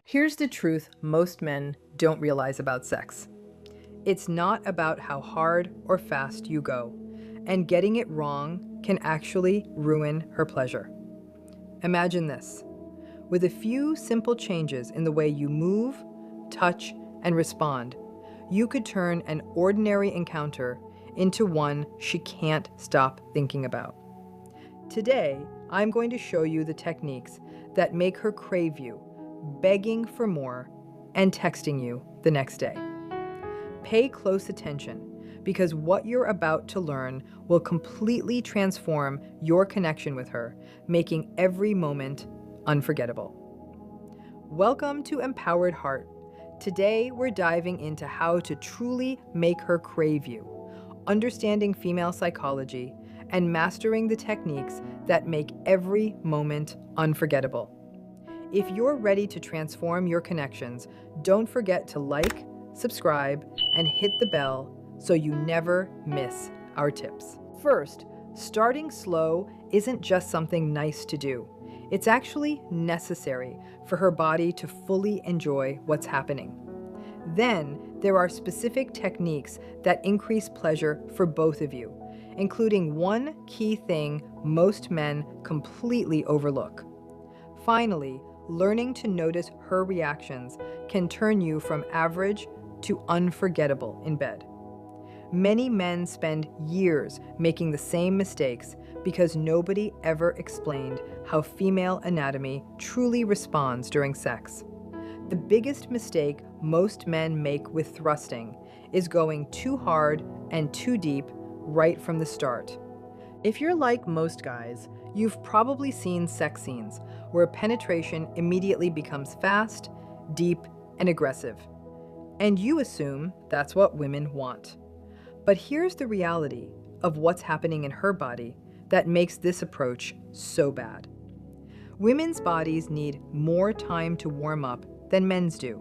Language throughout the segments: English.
Here's the truth most men don't realize about sex. It's not about how hard or fast you go, and getting it wrong can actually ruin her pleasure. Imagine this. With a few simple changes in the way you move, touch, and respond, you could turn an ordinary encounter into one she can't stop thinking about. Today, I'm going to show you the techniques that make her crave you, begging for more, and texting you the next day. Pay close attention because what you're about to learn will completely transform your connection with her, making every moment unforgettable. Welcome to Empowered Heart. Today, we're diving into how to truly make her crave you, understanding female psychology, and mastering the techniques that make every moment unforgettable. If you're ready to transform your connections, don't forget to like, subscribe, and hit the bell so you never miss our tips. First, starting slow isn't just something nice to do. It's actually necessary for her body to fully enjoy what's happening. Then, there are specific techniques that increase pleasure for both of you, including one key thing most men completely overlook. Finally, learning to notice her reactions can turn you from average to unforgettable in bed. Many men spend years making the same mistakes because nobody ever explained how female anatomy truly responds during sex. The biggest mistake most men make with thrusting is going too hard and too deep right from the start. If you're like most guys, you've probably seen sex scenes where penetration immediately becomes fast, deep, and aggressive. And you assume that's what women want. But here's the reality of what's happening in her body that makes this approach so bad. Women's bodies need more time to warm up than men's do.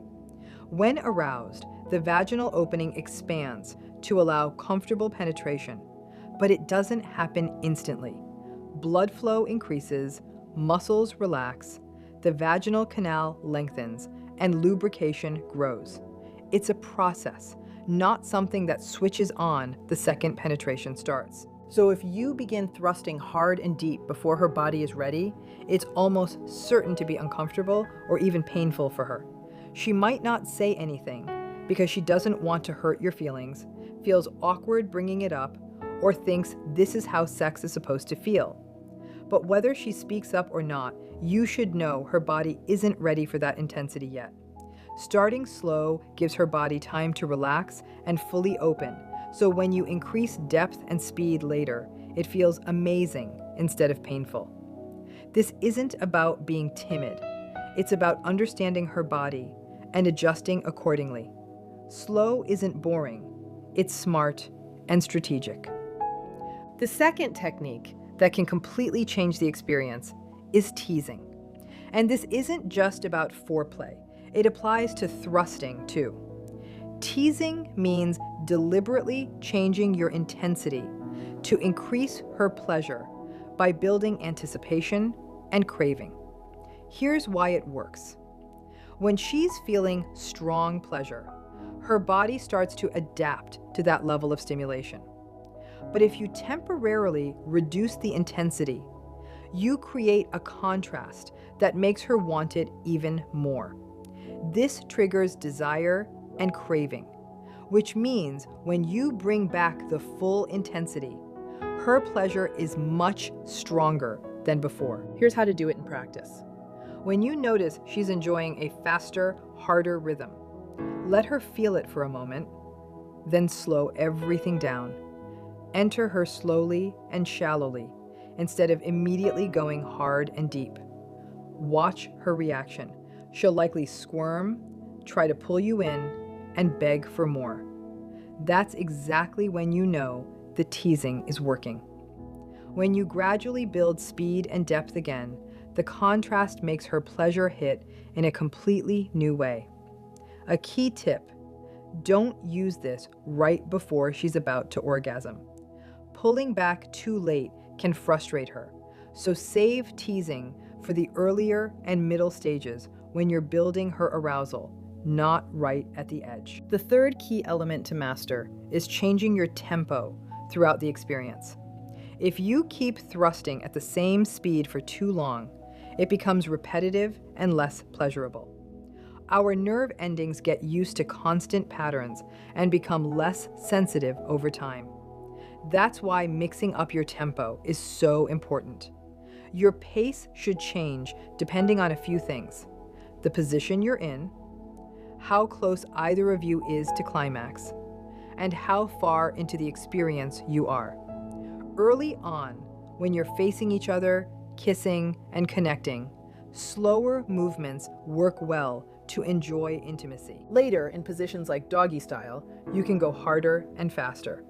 When aroused, the vaginal opening expands to allow comfortable penetration, but it doesn't happen instantly. Blood flow increases, muscles relax, the vaginal canal lengthens, and lubrication grows. It's a process, not something that switches on the second penetration starts. So if you begin thrusting hard and deep before her body is ready, it's almost certain to be uncomfortable or even painful for her. She might not say anything because she doesn't want to hurt your feelings, feels awkward bringing it up, or thinks this is how sex is supposed to feel. But whether she speaks up or not, you should know her body isn't ready for that intensity yet. Starting slow gives her body time to relax and fully open, so when you increase depth and speed later, it feels amazing instead of painful. This isn't about being timid. It's about understanding her body and adjusting accordingly. Slow isn't boring. It's smart and strategic. The second technique that can completely change the experience is teasing. And this isn't just about foreplay. It applies to thrusting too. Teasing means deliberately changing your intensity to increase her pleasure by building anticipation and craving. Here's why it works. When she's feeling strong pleasure, her body starts to adapt to that level of stimulation. But if you temporarily reduce the intensity, you create a contrast that makes her want it even more. This triggers desire and craving, which means when you bring back the full intensity, her pleasure is much stronger than before. Here's how to do it in practice. When you notice she's enjoying a faster, harder rhythm, let her feel it for a moment, then slow everything down. Enter her slowly and shallowly instead of immediately going hard and deep. Watch her reaction. She'll likely squirm, try to pull you in, and beg for more. That's exactly when you know the teasing is working. When you gradually build speed and depth again, the contrast makes her pleasure hit in a completely new way. A key tip: don't use this right before she's about to orgasm. Pulling back too late can frustrate her, so save teasing for the earlier and middle stages when you're building her arousal, not right at the edge. The third key element to master is changing your tempo throughout the experience. If you keep thrusting at the same speed for too long, it becomes repetitive and less pleasurable. Our nerve endings get used to constant patterns and become less sensitive over time. That's why mixing up your tempo is so important. Your pace should change depending on a few things: the position you're in, how close either of you is to climax, and how far into the experience you are. Early on, when you're facing each other, kissing, and connecting, slower movements work well to enjoy intimacy. Later, in positions like doggy style, you can go harder and faster.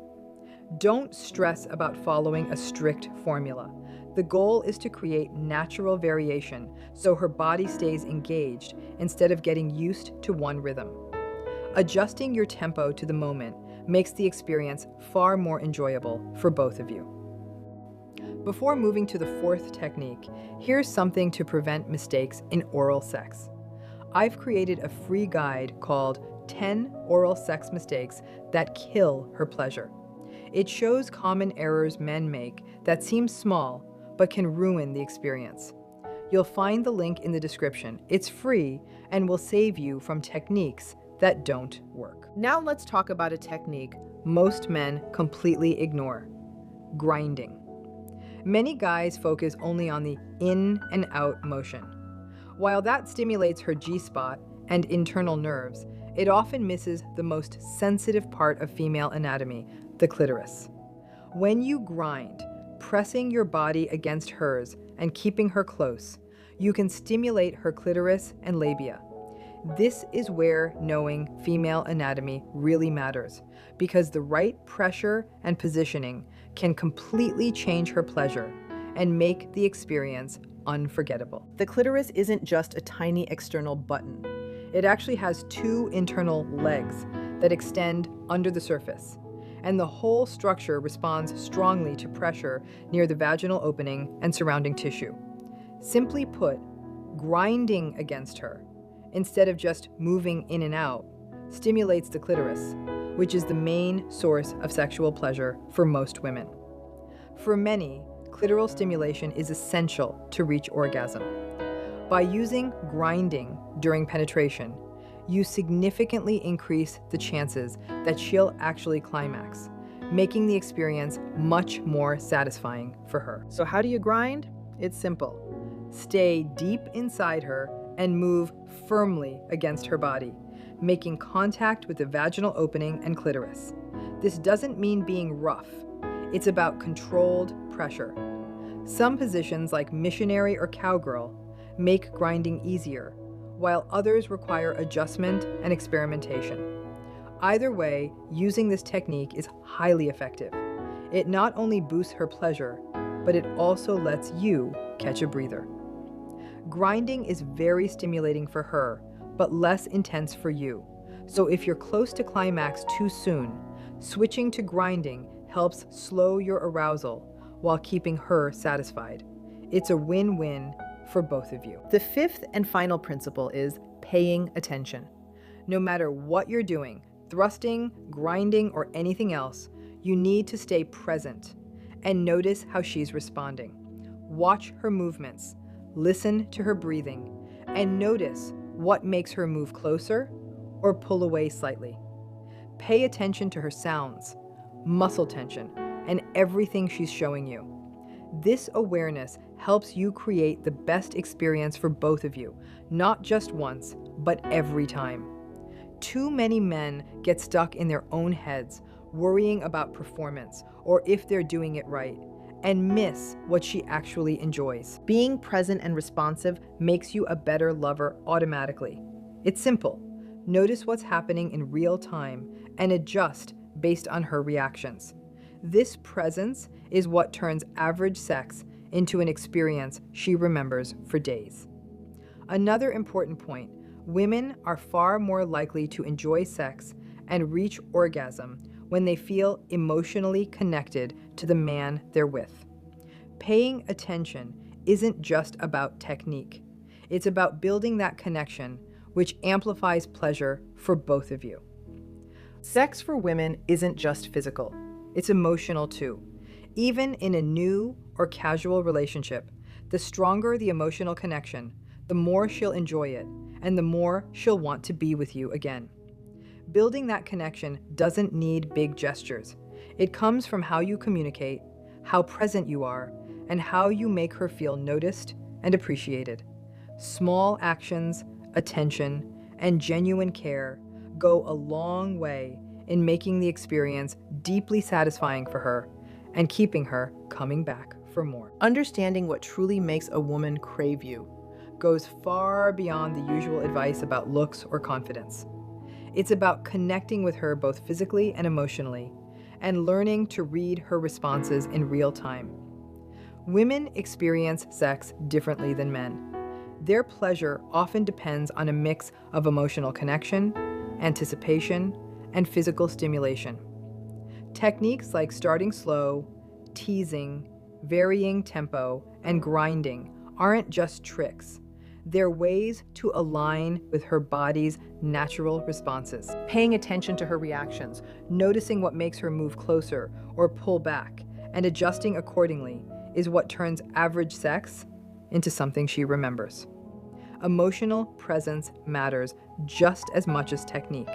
Don't stress about following a strict formula. The goal is to create natural variation so her body stays engaged instead of getting used to one rhythm. Adjusting your tempo to the moment makes the experience far more enjoyable for both of you. Before moving to the fourth technique, here's something to prevent mistakes in oral sex. I've created a free guide called 10 Oral Sex Mistakes That Kill Her Pleasure. It shows common errors men make that seem small but can ruin the experience. You'll find the link in the description. It's free and will save you from techniques that don't work. Now let's talk about a technique most men completely ignore: grinding. Many guys focus only on the in and out motion. While that stimulates her G-spot and internal nerves, it often misses the most sensitive part of female anatomy, the clitoris. When you grind, pressing your body against hers and keeping her close, you can stimulate her clitoris and labia. This is where knowing female anatomy really matters, because the right pressure and positioning can completely change her pleasure and make the experience unforgettable. The clitoris isn't just a tiny external button. It actually has two internal legs that extend under the surface, and the whole structure responds strongly to pressure near the vaginal opening and surrounding tissue. Simply put, grinding against her, instead of just moving in and out, stimulates the clitoris, which is the main source of sexual pleasure for most women. For many, clitoral stimulation is essential to reach orgasm. By using grinding during penetration, you significantly increase the chances that she'll actually climax, making the experience much more satisfying for her. So how do you grind? It's simple. Stay deep inside her and move firmly against her body, making contact with the vaginal opening and clitoris. This doesn't mean being rough. It's about controlled pressure. Some positions, like missionary or cowgirl, make grinding easier, while others require adjustment and experimentation. Either way, using this technique is highly effective. It not only boosts her pleasure, but it also lets you catch a breather. Grinding is very stimulating for her, but less intense for you. So if you're close to climax too soon, switching to grinding helps slow your arousal while keeping her satisfied. It's a win-win for both of you. The fifth and final principle is paying attention. No matter what you're doing, thrusting, grinding, or anything else, you need to stay present and notice how she's responding. Watch her movements, listen to her breathing, and notice what makes her move closer or pull away slightly. Pay attention to her sounds, muscle tension, and everything she's showing you. This awareness helps you create the best experience for both of you, not just once, but every time. Too many men get stuck in their own heads, worrying about performance or if they're doing it right, and miss what she actually enjoys. Being present and responsive makes you a better lover automatically. It's simple. Notice what's happening in real time and adjust based on her reactions. This presence is what turns average sex into an experience she remembers for days. Another important point: women are far more likely to enjoy sex and reach orgasm when they feel emotionally connected to the man they're with. Paying attention isn't just about technique. It's about building that connection, which amplifies pleasure for both of you. Sex for women isn't just physical, it's emotional too. Even in a new or casual relationship, the stronger the emotional connection, the more she'll enjoy it, and the more she'll want to be with you again. Building that connection doesn't need big gestures. It comes from how you communicate, how present you are, and how you make her feel noticed and appreciated. Small actions, attention, and genuine care go a long way in making the experience deeply satisfying for her and keeping her coming back for more. Understanding what truly makes a woman crave you goes far beyond the usual advice about looks or confidence. It's about connecting with her both physically and emotionally, and learning to read her responses in real time. Women experience sex differently than men. Their pleasure often depends on a mix of emotional connection, anticipation, and physical stimulation. Techniques like starting slow, teasing, varying tempo, and grinding aren't just tricks. They're ways to align with her body's natural responses. Paying attention to her reactions, noticing what makes her move closer or pull back, and adjusting accordingly is what turns average sex into something she remembers. Emotional presence matters just as much as technique,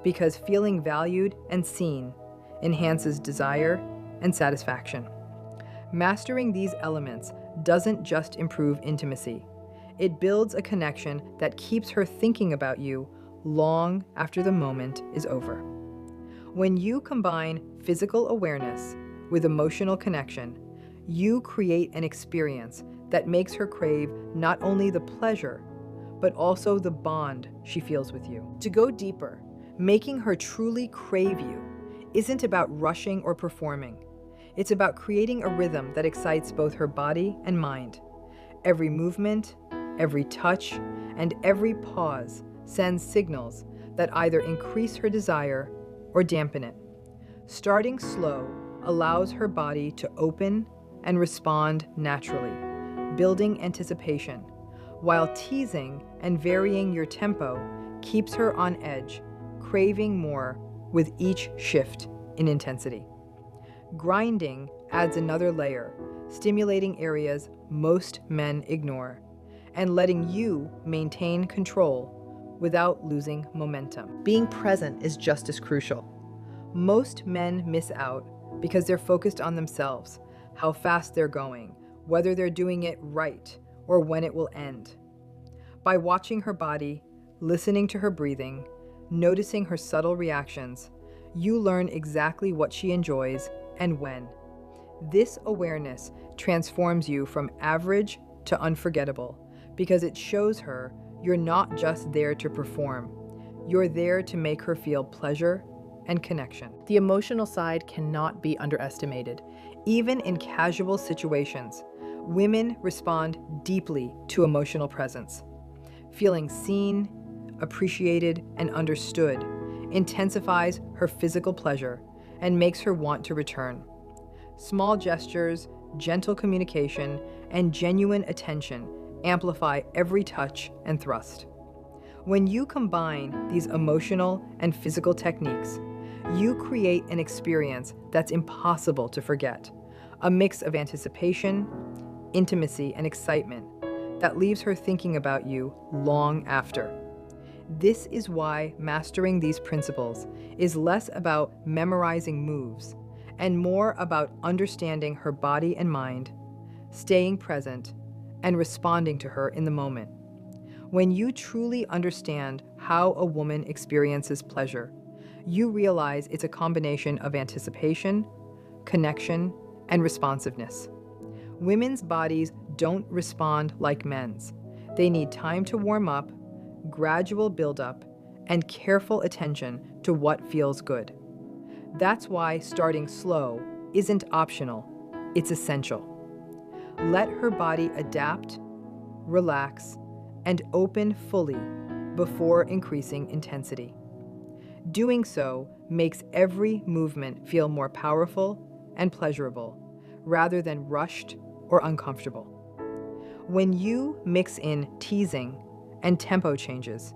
because feeling valued and seen enhances desire and satisfaction. Mastering these elements doesn't just improve intimacy. It builds a connection that keeps her thinking about you long after the moment is over. When you combine physical awareness with emotional connection, you create an experience that makes her crave not only the pleasure, but also the bond she feels with you. To go deeper, making her truly crave you isn't about rushing or performing. It's about creating a rhythm that excites both her body and mind. Every movement, every touch, and every pause sends signals that either increase her desire or dampen it. Starting slow allows her body to open and respond naturally, building anticipation, while teasing and varying your tempo keeps her on edge, craving more with each shift in intensity. Grinding adds another layer, stimulating areas most men ignore, and letting you maintain control without losing momentum. Being present is just as crucial. Most men miss out because they're focused on themselves, how fast they're going, whether they're doing it right, or when it will end. By watching her body, listening to her breathing, noticing her subtle reactions, you learn exactly what she enjoys and when. This awareness transforms you from average to unforgettable, because it shows her you're not just there to perform, you're there to make her feel pleasure and connection. The emotional side cannot be underestimated. Even in casual situations, women respond deeply to emotional presence. Feeling seen, appreciated, and understood intensifies her physical pleasure and makes her want to return. Small gestures, gentle communication, and genuine attention amplify every touch and thrust. When you combine these emotional and physical techniques, you create an experience that's impossible to forget, a mix of anticipation, intimacy, and excitement that leaves her thinking about you long after. This is why mastering these principles is less about memorizing moves and more about understanding her body and mind, staying present, and responding to her in the moment. When you truly understand how a woman experiences pleasure, you realize it's a combination of anticipation, connection, and responsiveness. Women's bodies don't respond like men's. They need time to warm up, gradual buildup, and careful attention to what feels good. That's why starting slow isn't optional, it's essential. Let her body adapt, relax, and open fully before increasing intensity. Doing so makes every movement feel more powerful and pleasurable, rather than rushed or uncomfortable. When you mix in teasing and tempo changes,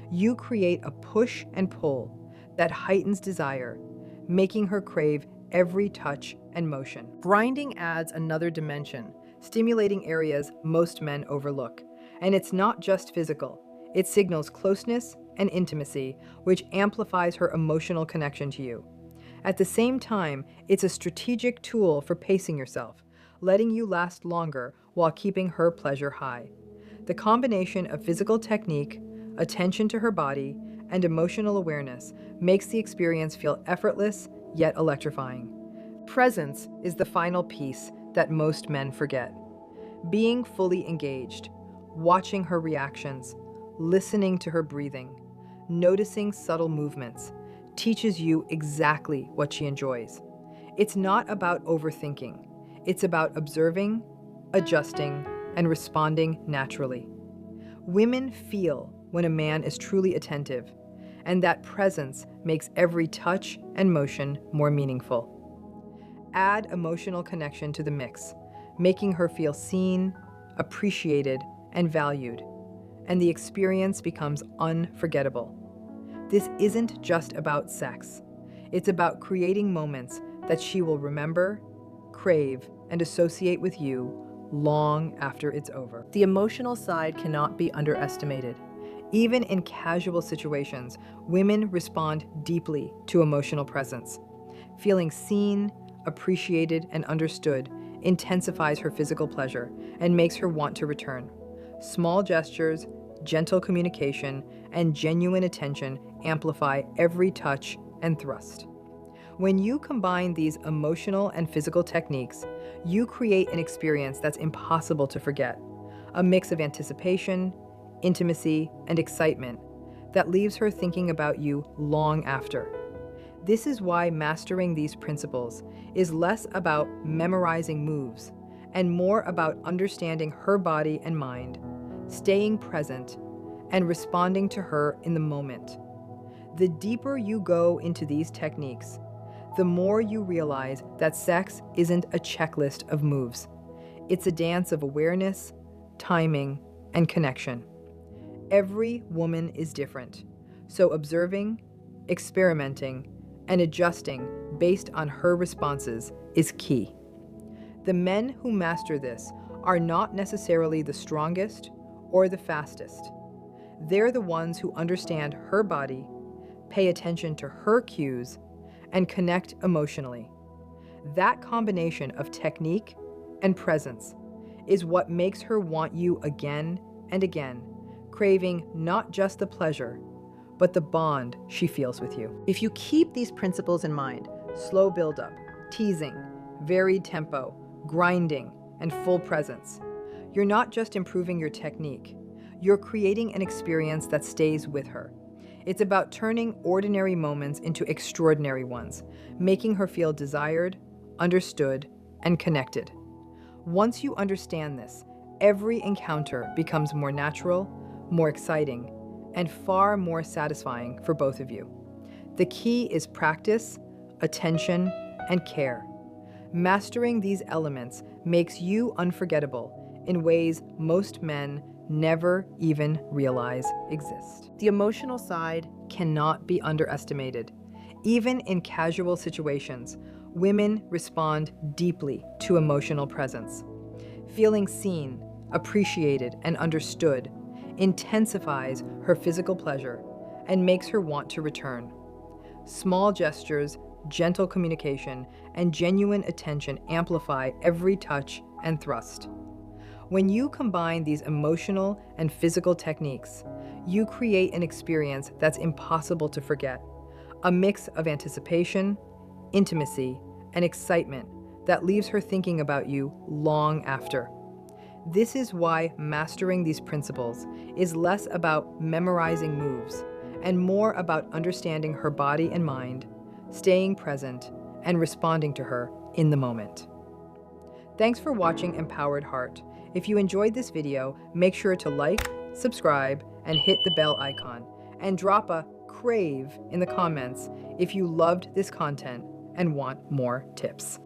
you create a push and pull that heightens desire, making her crave every touch and motion. Grinding adds another dimension, stimulating areas most men overlook. And it's not just physical, it signals closeness and intimacy, which amplifies her emotional connection to you. At the same time, it's a strategic tool for pacing yourself, letting you last longer while keeping her pleasure high. The combination of physical technique, attention to her body, and emotional awareness makes the experience feel effortless yet electrifying. Presence is the final piece that most men forget. Being fully engaged, watching her reactions, listening to her breathing, noticing subtle movements, teaches you exactly what she enjoys. It's not about overthinking. It's about observing, adjusting, and responding naturally. Women feel when a man is truly attentive, and that presence makes every touch and motion more meaningful. Add emotional connection to the mix, making her feel seen, appreciated, and valued, and the experience becomes unforgettable. This isn't just about sex. It's about creating moments that she will remember, crave, and associate with you long after it's over. The emotional side cannot be underestimated. Even in casual situations, women respond deeply to emotional presence. Feeling seen, appreciated, and understood intensifies her physical pleasure and makes her want to return. Small gestures, gentle communication, and genuine attention amplify every touch and thrust. When you combine these emotional and physical techniques, you create an experience that's impossible to forget, a mix of anticipation, intimacy, and excitement that leaves her thinking about you long after. This is why mastering these principles is less about memorizing moves and more about understanding her body and mind, staying present, and responding to her in the moment. The deeper you go into these techniques, the more you realize that sex isn't a checklist of moves. It's a dance of awareness, timing, and connection. Every woman is different, so observing, experimenting, and adjusting based on her responses is key. The men who master this are not necessarily the strongest or the fastest. They're the ones who understand her body, pay attention to her cues, and connect emotionally. That combination of technique and presence is what makes her want you again and again, craving not just the pleasure, but the bond she feels with you. If you keep these principles in mind, slow buildup, teasing, varied tempo, grinding, and full presence, you're not just improving your technique, you're creating an experience that stays with her. It's about turning ordinary moments into extraordinary ones, making her feel desired, understood, and connected. Once you understand this, every encounter becomes more natural, more exciting, and far more satisfying for both of you. The key is practice, attention, and care. Mastering these elements makes you unforgettable in ways most men never even realize exist. The emotional side cannot be underestimated. Even in casual situations, women respond deeply to emotional presence. Feeling seen, appreciated, and understood intensifies her physical pleasure and makes her want to return. Small gestures, gentle communication, and genuine attention amplify every touch and thrust. When you combine these emotional and physical techniques, you create an experience that's impossible to forget, a mix of anticipation, intimacy, and excitement that leaves her thinking about you long after. This is why mastering these principles is less about memorizing moves and more about understanding her body and mind, staying present, and responding to her in the moment. Thanks for watching Empowered Heart. If you enjoyed this video, make sure to like, subscribe, and hit the bell icon. And drop a crave in the comments if you loved this content and want more tips.